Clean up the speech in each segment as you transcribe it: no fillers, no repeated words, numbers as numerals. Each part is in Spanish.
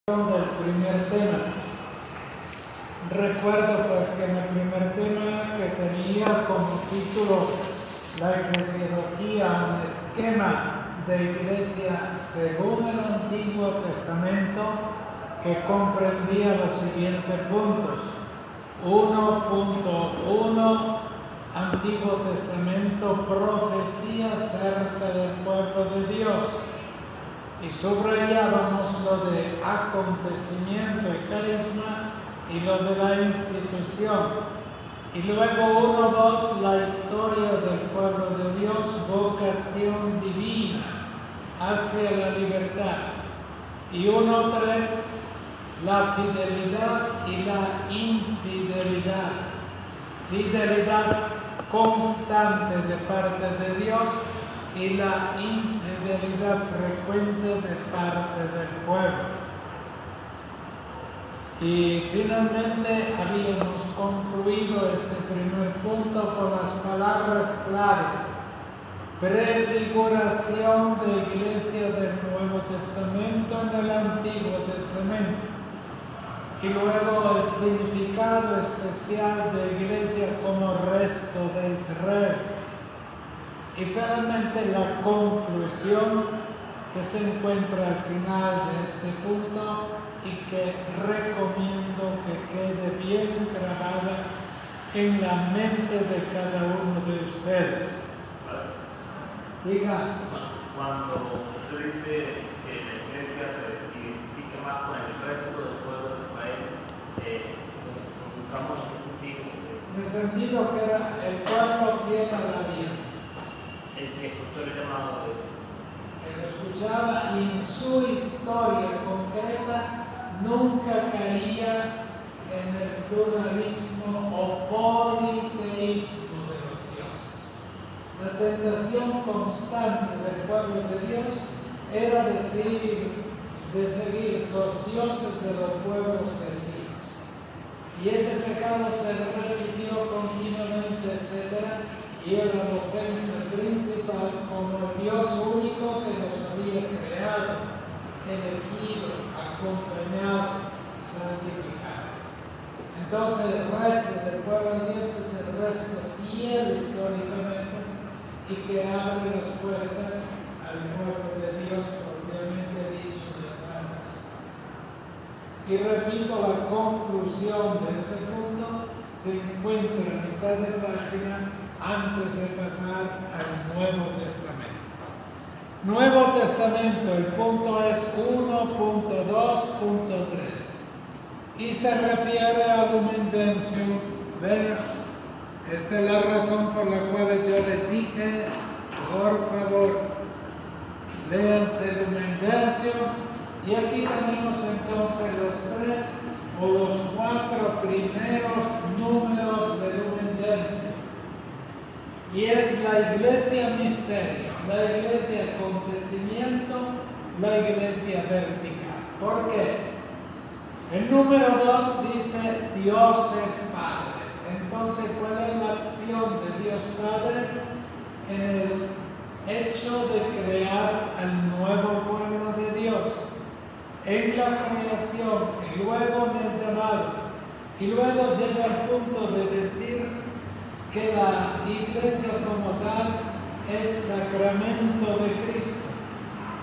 Del primer tema. Recuerdo pues que en el primer tema que tenía como título la eclesiología, un esquema de iglesia según el Antiguo Testamento, que comprendía los siguientes puntos. 1.1 Antiguo Testamento, profecía acerca del pueblo de Dios. Y subrayábamos lo de acontecimiento y carisma y lo de la institución. Y luego 1.2, la historia del pueblo de Dios, vocación divina hacia la libertad. Y 1.3, la fidelidad y la infidelidad. Fidelidad constante de parte de Dios y la infidelidad frecuente de parte del pueblo. Y finalmente habíamos concluido este primer punto con las palabras clave: prefiguración de iglesia del Nuevo Testamento en el Antiguo Testamento, y luego el significado especial de iglesia como resto de Israel. Y finalmente la conclusión que se encuentra al final de este punto y que recomiendo que quede bien grabada en la mente de cada uno de ustedes. Diga. Cuando usted dice que la iglesia se identifica más con el resto del pueblo de Israel, ¿en qué sentido? En el sentido que era el pueblo fiel a la alianza. El que escuchó el llamado de Dios. Que lo escuchaba y en su historia concreta nunca caía en el pluralismo o politeísmo de los dioses. La tentación constante del pueblo de Dios era de seguir los dioses de los pueblos vecinos. Y ese pecado se repitió continuamente, etc. Y era la ofensa principal como el Dios único que nos había creado, elegido, acompañado, santificado. Entonces el resto del pueblo de Dios es el resto fiel históricamente y que abre las puertas al pueblo de Dios propiamente dicho de la historia. Y repito, la conclusión de este punto se encuentra a mitad de página antes de pasar al Nuevo Testamento. Nuevo Testamento, el punto es 1.2.3 y se refiere a Lumen Gentium. Vean, esta es la razón por la cual yo les dije, por favor, léanse Lumen Gentium. Y aquí tenemos entonces los 3 o los 4 primeros números de Lumen Gentium. Y es la iglesia misterio, la iglesia acontecimiento, la iglesia vertical. ¿Por qué? El número 2 dice Dios es Padre. Entonces, ¿cuál es la acción de Dios Padre? En el hecho de crear al nuevo pueblo de Dios. En la creación y luego en el llamado. Y luego llega al punto de decir que la iglesia como tal es sacramento de Cristo,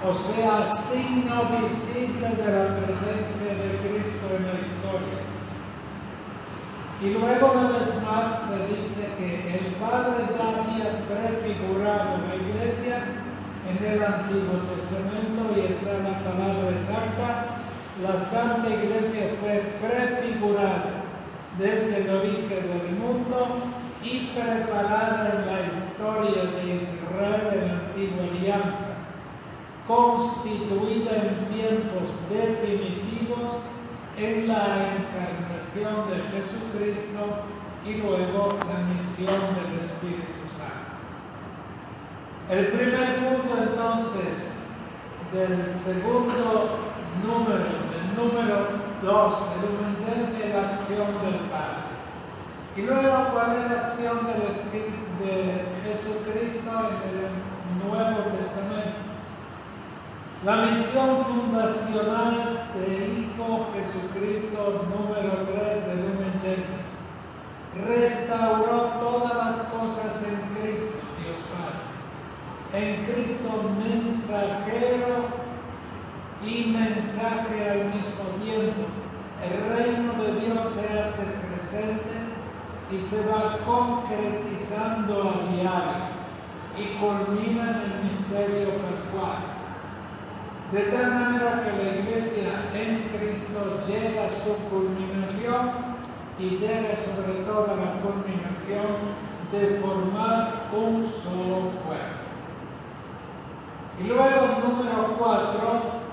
o sea, signo visible de la presencia de Cristo en la historia. Y luego una vez más se dice que el Padre ya había prefigurado la iglesia en el Antiguo Testamento y esta es la palabra exacta. La Santa Iglesia fue prefigurada desde el origen del mundo y preparada en la historia de Israel en la antigua alianza, constituida en tiempos definitivos en la encarnación de Jesucristo y luego la misión del Espíritu Santo. El primer punto entonces del segundo número, del número 2, de Lumen Gentium, la acción del Padre. Y luego, ¿cuál es la acción del Espíritu de Jesucristo en el Nuevo Testamento? La misión fundacional de Hijo Jesucristo, número 3 de Lumen Gentium, restauró todas las cosas en Cristo, Dios Padre. En Cristo mensajero y mensaje al mismo tiempo. El reino de Dios se hace presente y se va concretizando a diario y culmina en el misterio pascual. De tal manera que la iglesia en Cristo llega a su culminación y llega sobre todo a la culminación de formar un solo cuerpo. Y luego el número 4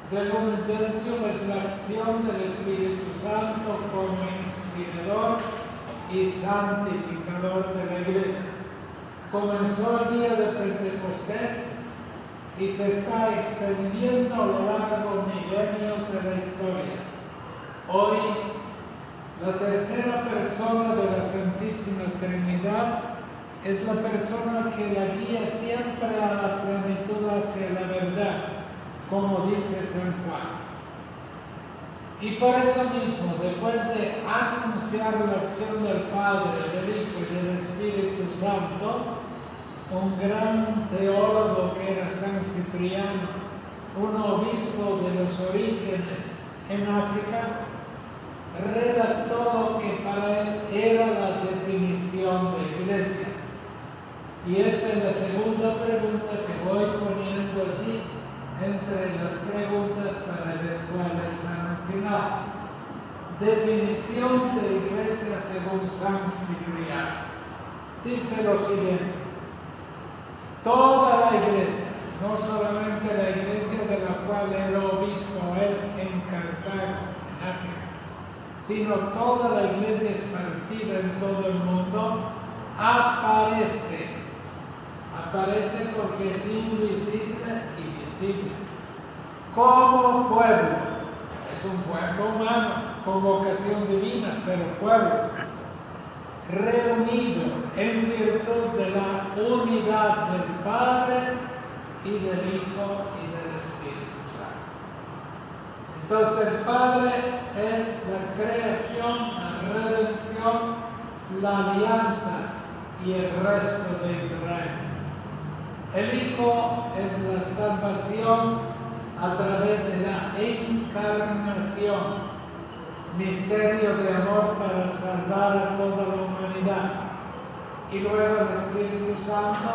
del Lumen Gentium es la acción del Espíritu Santo como inspirador y santificador de la iglesia. Comenzó el día de Pentecostés y se está extendiendo a lo largo de milenios de la historia. Hoy, la tercera persona de la Santísima Trinidad es la persona que la guía siempre a la plenitud hacia la verdad, como dice San Juan. Y por eso mismo, después de anunciar la acción del Padre, del Hijo y del Espíritu Santo, un gran teólogo que era San Cipriano, un obispo de los orígenes en África, redactó lo que para él era la definición de iglesia. Y esta es la segunda pregunta que voy poniendo allí entre las preguntas para eventual examen final. Definición de iglesia según San Cipriano. Dice lo siguiente: toda la iglesia, no solamente la iglesia de la cual era obispo él en Cartago, en África, sino toda la iglesia esparcida en todo el mundo, aparece porque es invisible y visible, como pueblo. Es un pueblo humano, con vocación divina, pero pueblo, reunido en virtud de la unidad del Padre y del Hijo y del Espíritu Santo. Entonces el Padre es la creación, la redención, la alianza y el resto de Israel. El Hijo es la salvación a través de la encarnación, misterio de amor para salvar a toda la humanidad. Y luego el Espíritu Santo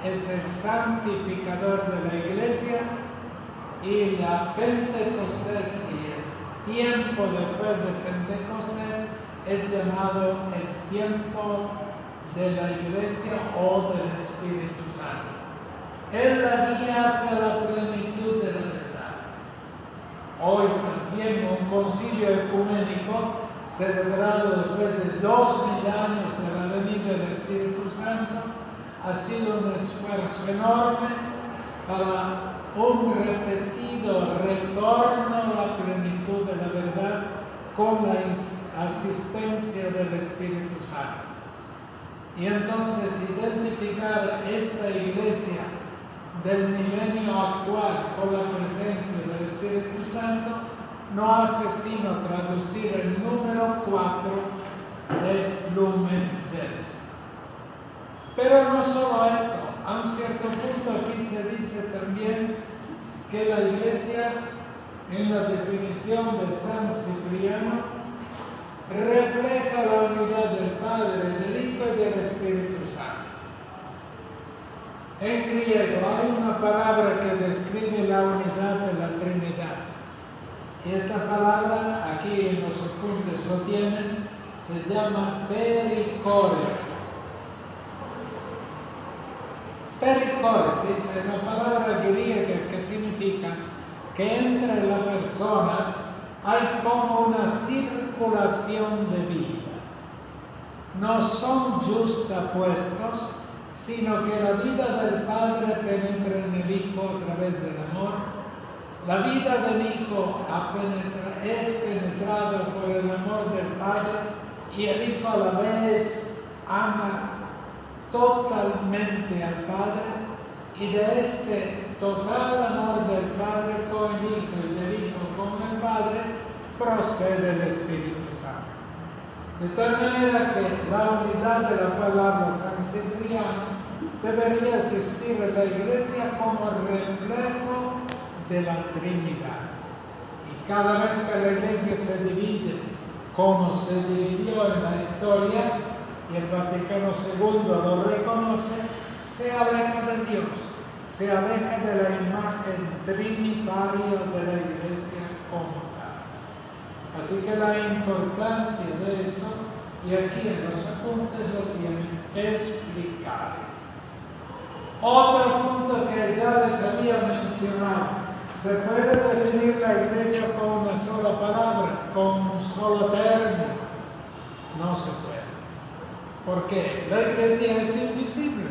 es el santificador de la iglesia, y la Pentecostés y el tiempo después de Pentecostés es llamado el tiempo de la iglesia o del Espíritu Santo. Él la guía hacia la plenitud de la verdad. Hoy también un concilio ecuménico celebrado después de 2000 años de la venida del Espíritu Santo ha sido un esfuerzo enorme para un repetido retorno a la plenitud de la verdad con la asistencia del Espíritu Santo. Y entonces identificar esta iglesia del milenio actual con la presencia del Espíritu Santo no hace sino traducir el número 4 de Lumen Gentium. Pero no solo esto, a un cierto punto aquí se dice también que la iglesia, en la definición de San Cipriano, refleja la unidad del Padre, del Hijo y del Espíritu Santo. En griego hay una palabra que describe la unidad de la Trinidad. Y esta palabra, aquí en los apuntes lo tienen, se llama pericóresis. Pericóresis es una palabra griega que significa que entre las personas hay como una circulación de vida. No son justapuestos, sino que la vida del Padre penetra en el Hijo a través del amor. La vida del Hijo es penetrada por el amor del Padre, y el Hijo a la vez ama totalmente al Padre, y de este total amor del Padre con el Hijo y del Hijo con el Padre procede el Espíritu Santo. De tal manera que la unidad de la cual habla San Cipriano debería existir en la Iglesia como reflejo de la Trinidad. Y cada vez que la Iglesia se divide, como se dividió en la historia, y el Vaticano II lo reconoce, se aleja de Dios, se aleja de la imagen trinitaria de la Iglesia como tal. Así que la importancia de eso, y aquí en los apuntes lo tienen explicado. Otro punto que ya les había mencionado, se puede definir la Iglesia con una sola palabra, con un solo término. No se puede. Porque la Iglesia es invisible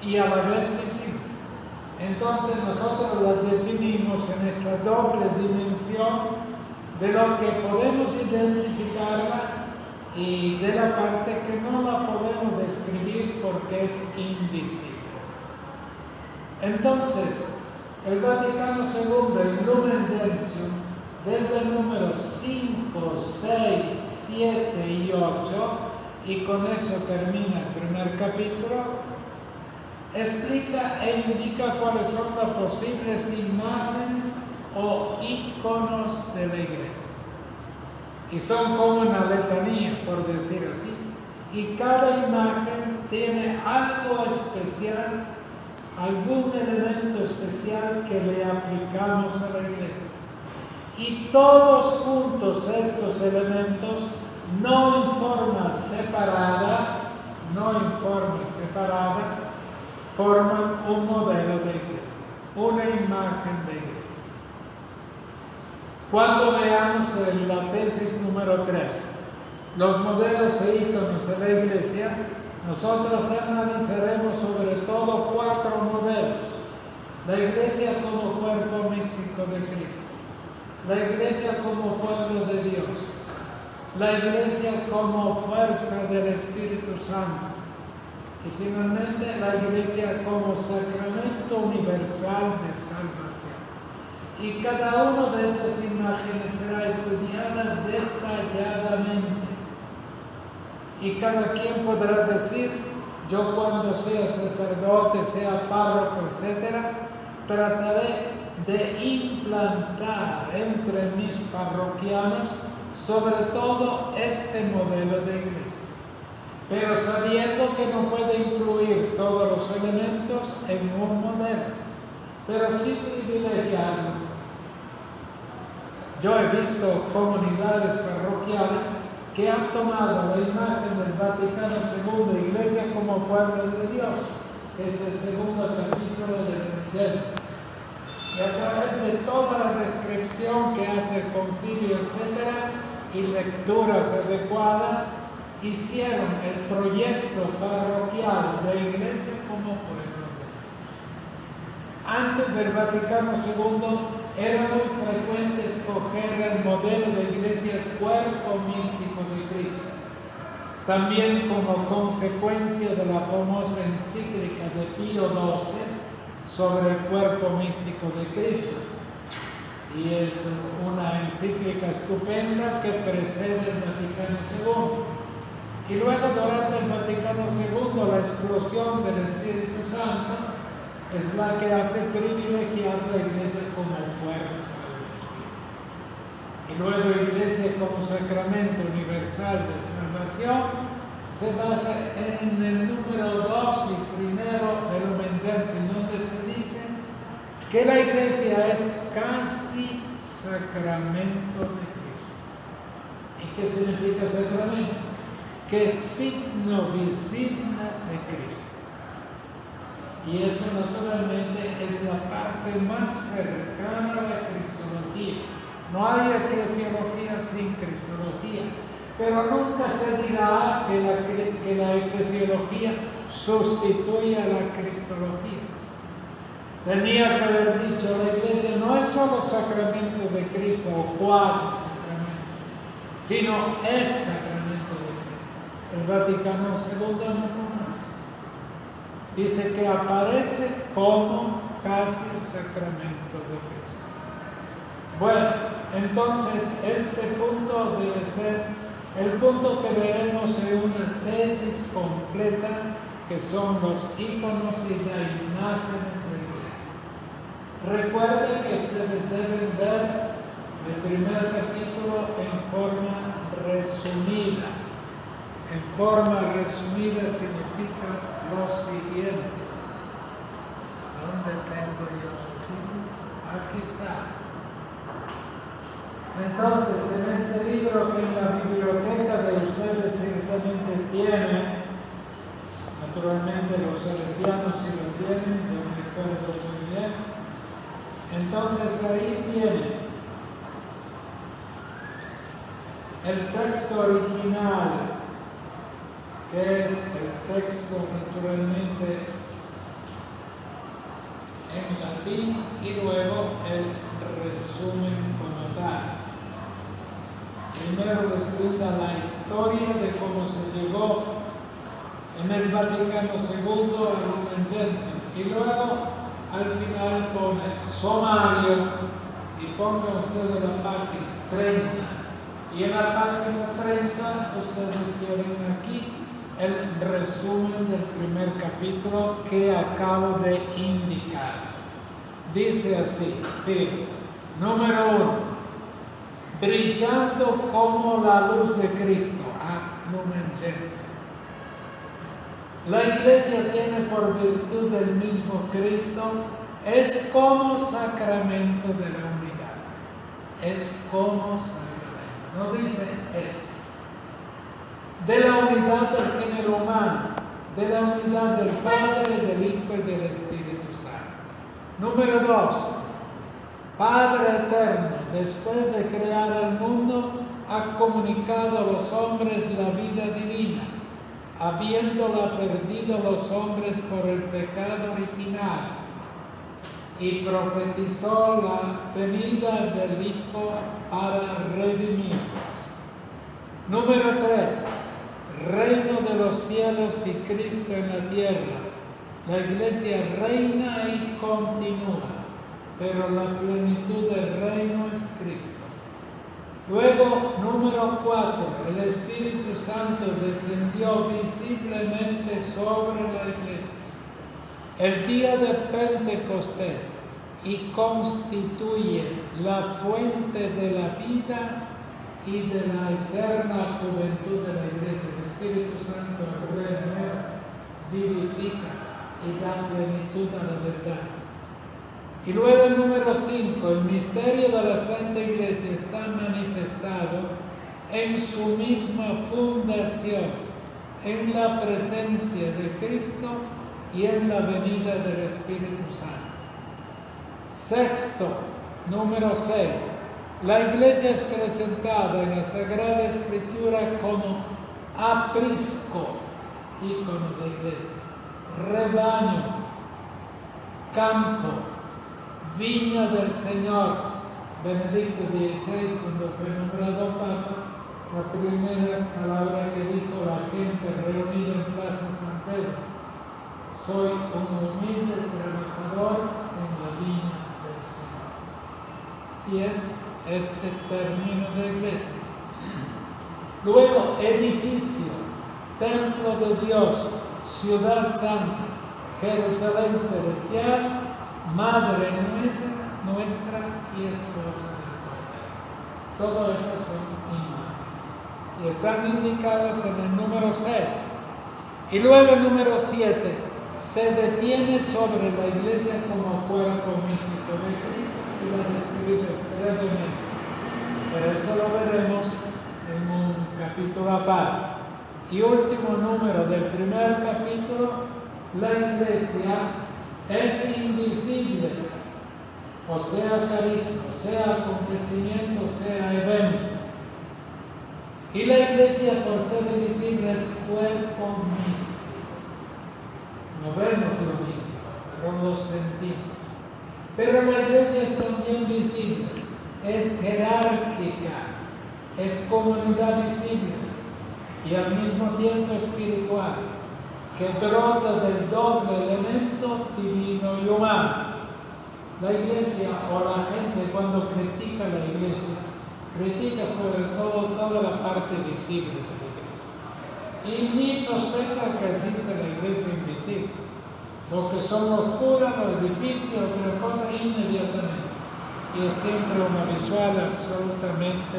y a la vez visible. Entonces nosotros la definimos en esta doble dimensión de lo que podemos identificarla y de la parte que no la podemos describir porque es invisible. Entonces, el Vaticano II, el Lumen Gentium, desde el número 5, 6, 7 y 8, y con eso termina el primer capítulo, explica e indica cuáles son las posibles imágenes o íconos de la Iglesia. Y son como una letanía, por decir así. Y cada imagen tiene algo especial, algún elemento especial que le aplicamos a la Iglesia. Y todos juntos estos elementos, no en forma separada, forman un modelo de Iglesia, una imagen de Iglesia. Cuando veamos la tesis número 3, los modelos e íconos de la Iglesia, nosotros analizaremos sobre todo 4 modelos. La Iglesia como cuerpo místico de Cristo, la Iglesia como pueblo de Dios, la Iglesia como fuerza del Espíritu Santo y finalmente la Iglesia como sacramento universal de salvación. Y cada una de estas imágenes será estudiada detalladamente. Y cada quien podrá decir, yo cuando sea sacerdote, sea párroco, etc., trataré de implantar entre mis parroquianos sobre todo este modelo de iglesia, pero sabiendo que no puede incluir todos los elementos en un modelo, pero sí privilegiarlo. Yo he visto comunidades parroquiales que han tomado la imagen del Vaticano II, Iglesia como pueblo de Dios, que es el segundo capítulo del Evangelio. Y a través de toda la descripción que hace el concilio, etc., y lecturas adecuadas, hicieron el proyecto parroquial de Iglesia como pueblo de Dios. Antes del Vaticano II, era muy frecuente escoger el modelo de Iglesia cuerpo místico de Cristo. También como consecuencia de la famosa encíclica de Pío XII sobre el cuerpo místico de Cristo. Y es una encíclica estupenda que precede el Vaticano II. Y luego durante el Vaticano II la explosión del Espíritu Santo es la que hace privilegiar la Iglesia como fuerza del Espíritu. Y luego la Iglesia como sacramento universal de salvación se basa en el número 2 y primero del Lumen Gentium, donde se dice que la Iglesia es casi sacramento de Cristo. ¿Y qué significa sacramento? Que es signo visible de Cristo. Y eso naturalmente es la parte más cercana a la cristología. No hay eclesiología sin cristología, pero nunca se dirá que la eclesiología sustituye a la cristología. Tenía que haber dicho, la Iglesia no es solo sacramento de Cristo o cuasi sacramento, sino es sacramento de Cristo. El Vaticano II no más. Dice que aparece como casi sacramento de Cristo. Bueno, Entonces, este punto debe ser el punto que veremos en una tesis completa, que son los íconos y las imágenes de la iglesia. Recuerden que ustedes deben ver el primer capítulo en forma resumida. En forma resumida significa lo siguiente. ¿Dónde tengo yo su libro? Aquí está. Entonces, en este libro que en la biblioteca de ustedes ciertamente tienen, naturalmente los salesianos sí lo tienen, yo me acuerdo muy bien. Entonces ahí tienen el texto original, que es el texto naturalmente en latín, y luego el resumen como tal. Primero les brinda la historia de cómo se llegó en el Vaticano II al Lumen Gentium, y luego al final pone sumario, y pongan ustedes la página 30, y en la página 30 ustedes tienen aquí el resumen del primer capítulo que acabo de indicarles. Dice así, fíjense, número 1. Brillando como la luz de Cristo, Lumen Gentium. La iglesia tiene por virtud del mismo Cristo, es como sacramento de la unidad. Es como sacramento, no dice es. De la unidad del género humano, de la unidad del Padre, del Hijo y del Espíritu Santo. Número 2. Padre eterno, después de crear el mundo, ha comunicado a los hombres la vida divina, habiéndola perdido los hombres por el pecado original, y profetizó la venida del Hijo para redimirnos. Número 3. Reino de los cielos y Cristo en la tierra. La iglesia reina y continúa, pero la plenitud del reino es Cristo. Luego, número 4, el Espíritu Santo descendió visiblemente sobre la iglesia el día de Pentecostés y constituye la fuente de la vida y de la eterna juventud de la iglesia. El Espíritu Santo renueva, vivifica y da plenitud a la verdad. Y luego el número 5, el misterio de la Santa Iglesia está manifestado en su misma fundación, en la presencia de Cristo y en la venida del Espíritu Santo. Sexto, número 6, la Iglesia es presentada en la Sagrada Escritura como aprisco, ícono de iglesia, rebaño, campo, viña del Señor. Benedicto XVI, cuando fue nombrado Papa, la primera palabra que dijo la gente reunida en Plaza San Pedro: soy un humilde trabajador en la viña del Señor. Y es este término de iglesia. Luego, edificio, templo de Dios, ciudad santa, Jerusalén celestial, madre nuestra y esposa del Cordero. Todas estas son imágenes y están indicadas en el número 6. Y luego el número 7 se detiene sobre la iglesia como cuerpo místico de Cristo y la describe brevemente. Pero esto lo veremos en un capítulo aparte. Y último número del primer capítulo, la iglesia es invisible, o sea carisma, o sea acontecimiento, o sea evento. Y la iglesia, por ser invisible, es cuerpo místico. No vemos lo místico, pero lo sentimos. Pero la iglesia es también visible, es jerárquica, es comunidad visible y al mismo tiempo espiritual, que brota del doble elemento divino y humano. La iglesia o la gente cuando critica la iglesia, critica sobre todo toda la parte visible de la iglesia. Y ni sospecha que existe la iglesia invisible. Lo que son los curas, los edificios, otra cosa inmediatamente. Y es siempre una visual absolutamente,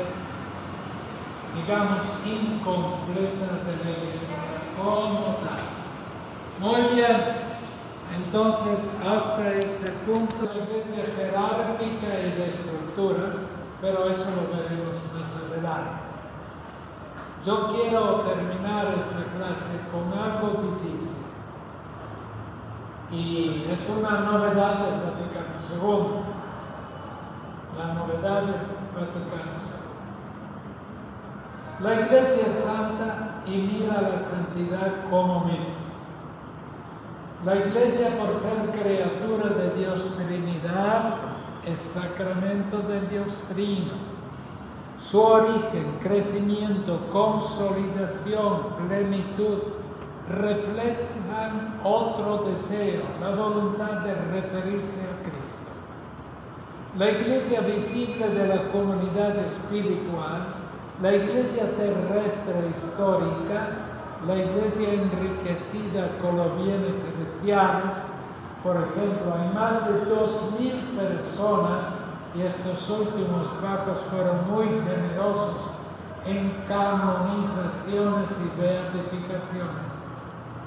digamos, incompleta de la iglesia como tal. Muy bien. Entonces, hasta ese punto, la iglesia jerárquica y de estructuras, pero eso lo veremos más adelante. Yo quiero terminar esta clase con algo difícil. Y es una novedad del Vaticano II. La novedad del Vaticano II. La iglesia es santa y mira la santidad como mito. La iglesia, por ser criatura de Dios Trinidad, es sacramento de Dios Trino. Su origen, crecimiento, consolidación, plenitud, reflejan otro deseo, la voluntad de referirse a Cristo. La iglesia visible de la comunidad espiritual, la iglesia terrestre histórica, la iglesia enriquecida con los bienes celestiales. Por ejemplo, hay más de 2.000 personas, y estos últimos papas fueron muy generosos en canonizaciones y beatificaciones.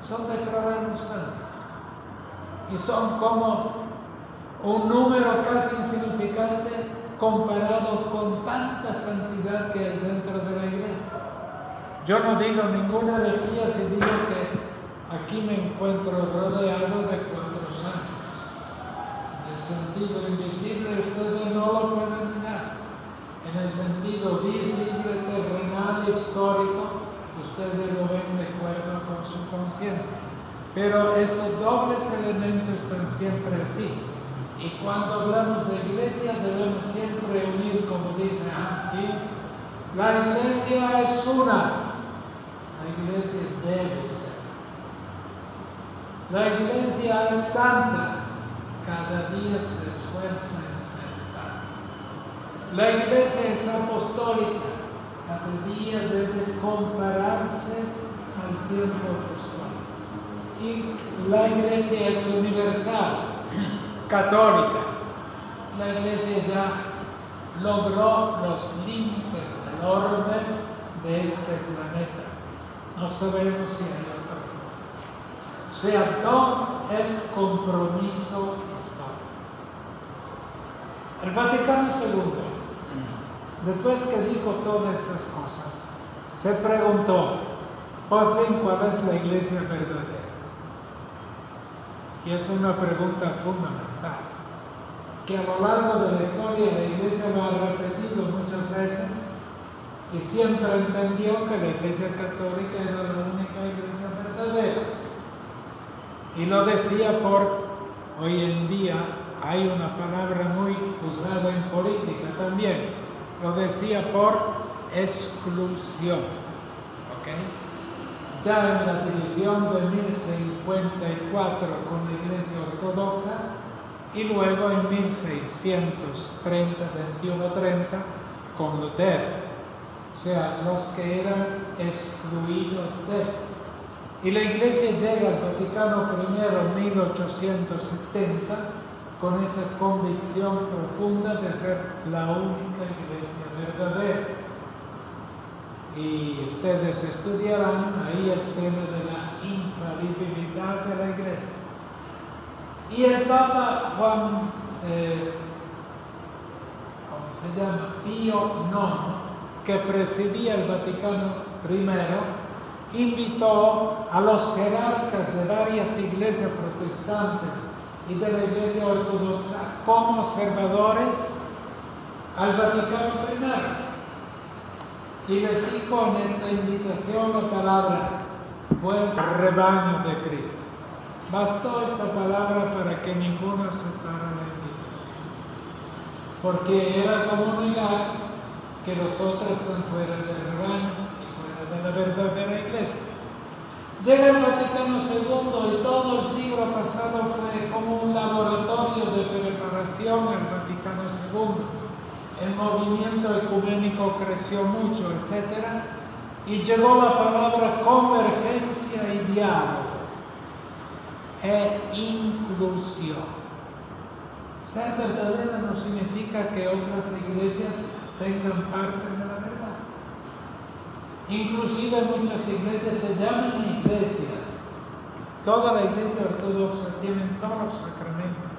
Son declarados santos. Y son como un número casi insignificante comparado con tanta santidad que hay dentro de la iglesia. Yo no digo ninguna herejía si digo que aquí me encuentro rodeado de 4 santos. En el sentido invisible ustedes no lo pueden negar. En el sentido visible, terrenal, histórico, ustedes lo ven de acuerdo con su conciencia. Pero estos dobles elementos están siempre así. Y cuando hablamos de iglesia debemos siempre unir, como dice aquí, la iglesia es una. La iglesia debe ser. La iglesia es santa. Cada día se esfuerza en ser santa. La iglesia es apostólica. Cada día debe compararse al tiempo apostólico. Y la iglesia es universal, católica. La iglesia ya logró los límites del orden de este planeta. No sabemos si hay otro. O sea, no es compromiso histórico. El Vaticano II, después que dijo todas estas cosas, se preguntó, por fin, ¿cuál es la iglesia verdadera? Y es una pregunta fundamental, que a lo largo de la historia la iglesia lo ha repetido muchas veces, y siempre entendió que la iglesia católica era la única iglesia verdadera. Y lo decía hoy en día hay una palabra muy usada en política también, lo decía por exclusión. ¿Ok? Ya en la división de 1054 con la iglesia ortodoxa y luego en 1630, 21-30 con Lutero. O sea, los que eran excluidos de. Y la iglesia llega al Vaticano I en 1870 con esa convicción profunda de ser la única iglesia verdadera. Y ustedes estudiarán ahí el tema de la infalibilidad de la iglesia. Y el Papa Juan, ¿cómo se llama? Pío IX, que presidía el Vaticano I, invitó a los jerarcas de varias iglesias protestantes y de la iglesia ortodoxa como observadores al Vaticano I. Y les dijo en esta invitación la palabra, buen rebaño de Cristo. Bastó esta palabra para que ninguno aceptara la invitación, porque era como negar que los otros están fuera del rebaño y fuera de la verdadera iglesia. Llega el Vaticano II y todo el siglo pasado fue como un laboratorio de preparación al Vaticano II. El movimiento ecuménico creció mucho, etc. Y llegó la palabra convergencia y diálogo e inclusión. Ser verdadera no significa que otras iglesias tengan parte de la verdad. Inclusive muchas iglesias se llaman iglesias. Toda la iglesia ortodoxa tiene todos los sacramentos.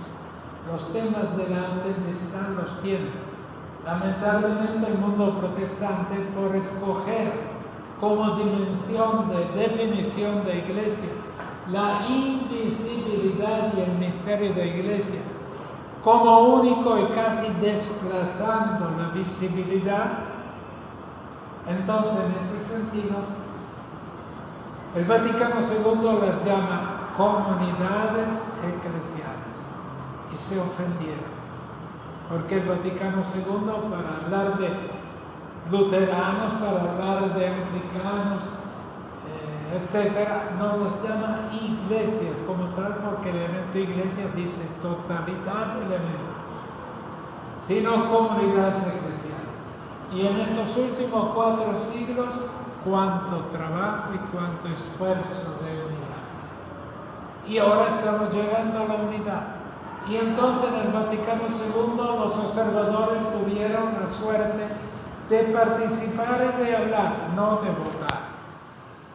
Los temas de la amistad los tiene. Lamentablemente el mundo protestante, por escoger como dimensión de definición de iglesia la invisibilidad y el misterio de iglesia, como único y casi desplazando la visibilidad, entonces en ese sentido el Vaticano II las llama comunidades eclesiales y se ofendieron, porque el Vaticano II, para hablar de luteranos, para hablar de anglicanos, etcétera, no los llama iglesia como tal, porque el elemento iglesia dice totalidad de elementos, sino comunidades eclesiales. Y en estos últimos 4 siglos, cuánto trabajo y cuánto esfuerzo de unidad. Y ahora estamos llegando a la unidad. Y entonces en el Vaticano II los observadores tuvieron la suerte de participar y de hablar, no de votar.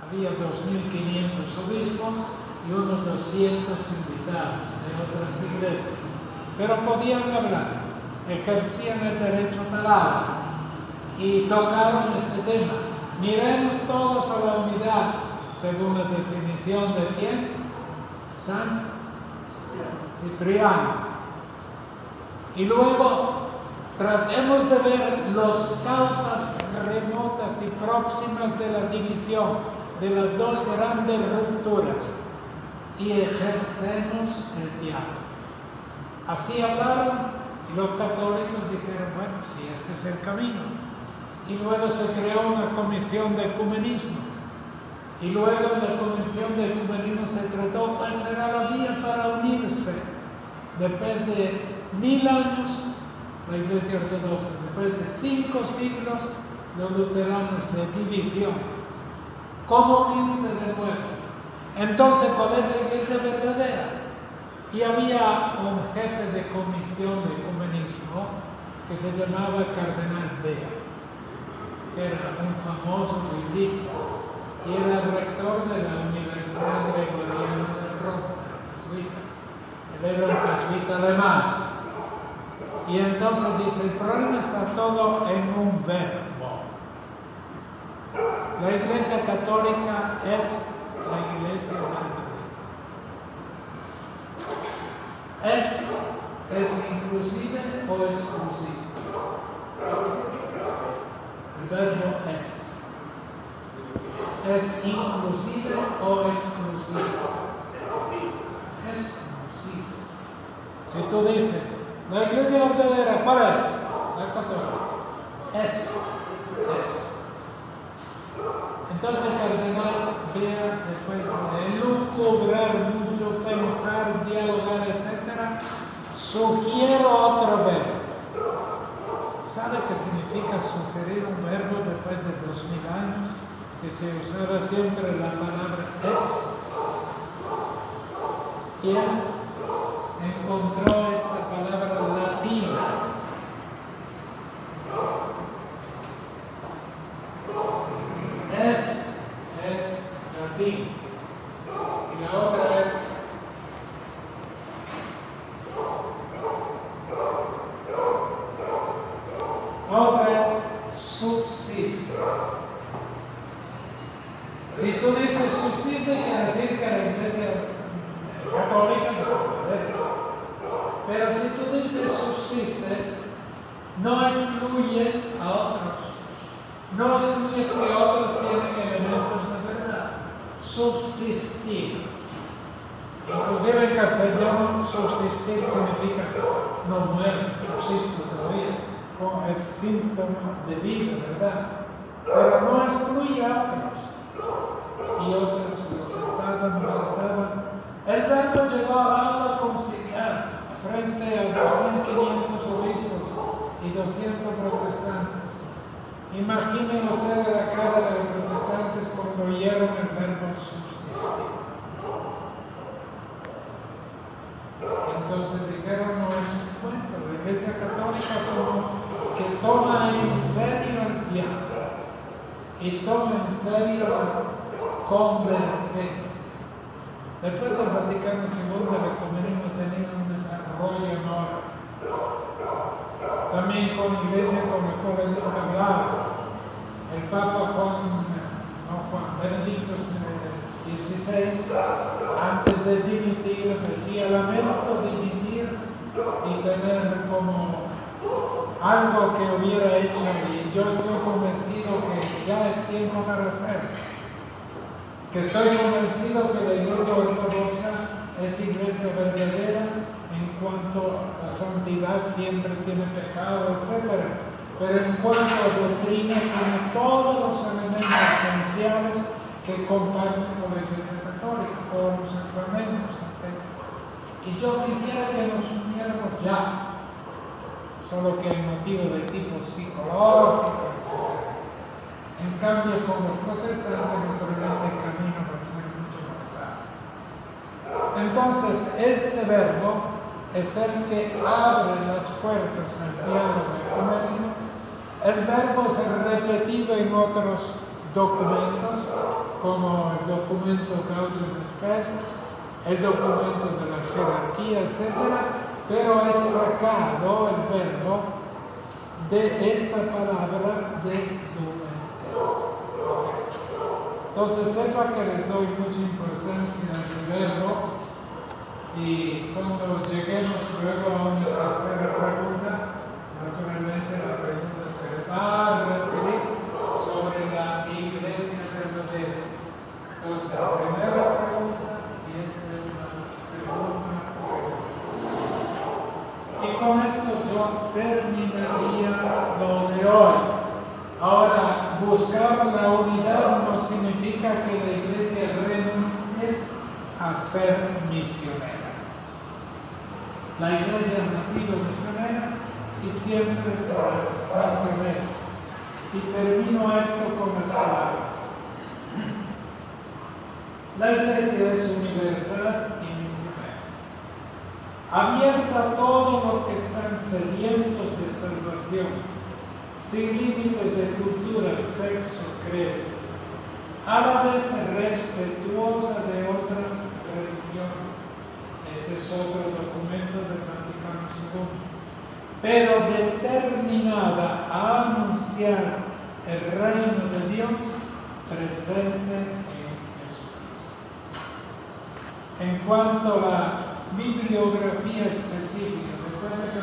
Había 2.500 obispos y unos 200 invitados de otras iglesias, pero podían hablar, ejercían el derecho a palabra y tocaron este tema. Miremos todos a la unidad, según la definición de ¿quién? San Cipriano. Y luego tratemos de ver las causas remotas y próximas de la división, de las dos grandes rupturas, y ejercemos el diálogo. Así hablaron y los católicos dijeron, bueno, sí, este es el camino. Y luego se creó una comisión de ecumenismo. Y luego en la comisión de ecumenismo se trató cuál será la vía para unirse. Después de 1000 años, la Iglesia Ortodoxa, después de 5 siglos, los luteranos de división. ¿Cómo unirse de nuevo? Entonces, ¿cuál es la iglesia verdadera? Y había un jefe de comisión de ecumenismo que se llamaba Cardenal Bea, que era un famoso budista y era rector de la Universidad Gregoriana de Roma, jesuitas. Él era un jesuita alemán. Y entonces dice, el problema está todo en un verbo. La Iglesia Católica es la Iglesia verdadera. ¿Es inclusive o exclusive? El verbo es. ¿Es inclusive o exclusive? Exclusive. Si tú dices, la Iglesia verdadera, ¿cuál es? La católica. Es. Entonces el cardenal Bea, después de elucubrar mucho, pensar, dialogar, etc., sugiere otro verbo. ¿Sabe qué significa sugerir un verbo después de 2000 años? Que se usaba siempre la palabra es. Y él encontró esta palabra latina. Es latín. Y la otra es subsiste. Si tú dices subsiste, quiere decir que la Iglesia católica es verdadera. Pero si tú dices subsistes, no excluyes a otros. No excluyes que otros tienen elementos de verdad. Subsistir. Inclusive en castellano, subsistir significa no muero, subsisto todavía. Es síntoma de vida, ¿verdad? Pero no excluye a otros. y otros lo aceptaban. El Verbo llegó a la conciliar frente a 2.500 obispos y 200 protestantes. Imaginen ustedes la cara de los protestantes cuando oyeron el Verbo subsistir. Entonces dijeron, no es un cuento. La Iglesia Católica como que toma en serio el diálogo y toma en serio la convergencia. Después del Vaticano II, el ecumenismo tenía un desarrollo enorme. También con iglesia como el cual nunca hablaba. El Papa Benedicto XVI, antes de dimitir, decía: lamento dimitir y tener como algo que hubiera hecho, y yo estoy convencido que ya es tiempo para hacerlo. Que estoy convencido que la Iglesia Ortodoxa es iglesia verdadera en cuanto a santidad, siempre tiene pecado, etc. Pero en cuanto a doctrina, tiene todos los elementos esenciales que comparten con la Iglesia Católica, todos los sacramentos, etc. Y yo quisiera que nos uniéramos ya, solo que el motivo de tipo psicológico, etc. En cambio, como protestante, naturalmente el camino va a ser mucho más largo. Entonces, este verbo es el que abre las puertas al diálogo ecuménico. El verbo es repetido en otros documentos, como el documento Gaudium Spes, el documento de la jerarquía, etc. Pero es sacado el verbo de esta palabra de documento. Entonces sepa que les doy mucha importancia a este verbo, y cuando lleguemos luego a una tercera pregunta, naturalmente la pregunta se va a referir sobre la iglesia verdadera. Entonces la primera pregunta y esta es la segunda pregunta. Y con esto yo terminaría lo de hoy. Ahora, buscar la unidad no significa que la iglesia renuncie a ser misionera. La iglesia ha nacido misionera y siempre será misionera. Y termino esto con las palabras. La iglesia es universal y misionera, abierta a todos los que están sedientos de salvación, sin límites de cultura, sexo, credo, a la vez respetuosa de otras religiones. Este es otro documento del Vaticano II, pero determinada a anunciar el reino de Dios presente en Jesucristo. En cuanto a la bibliografía específica, después de que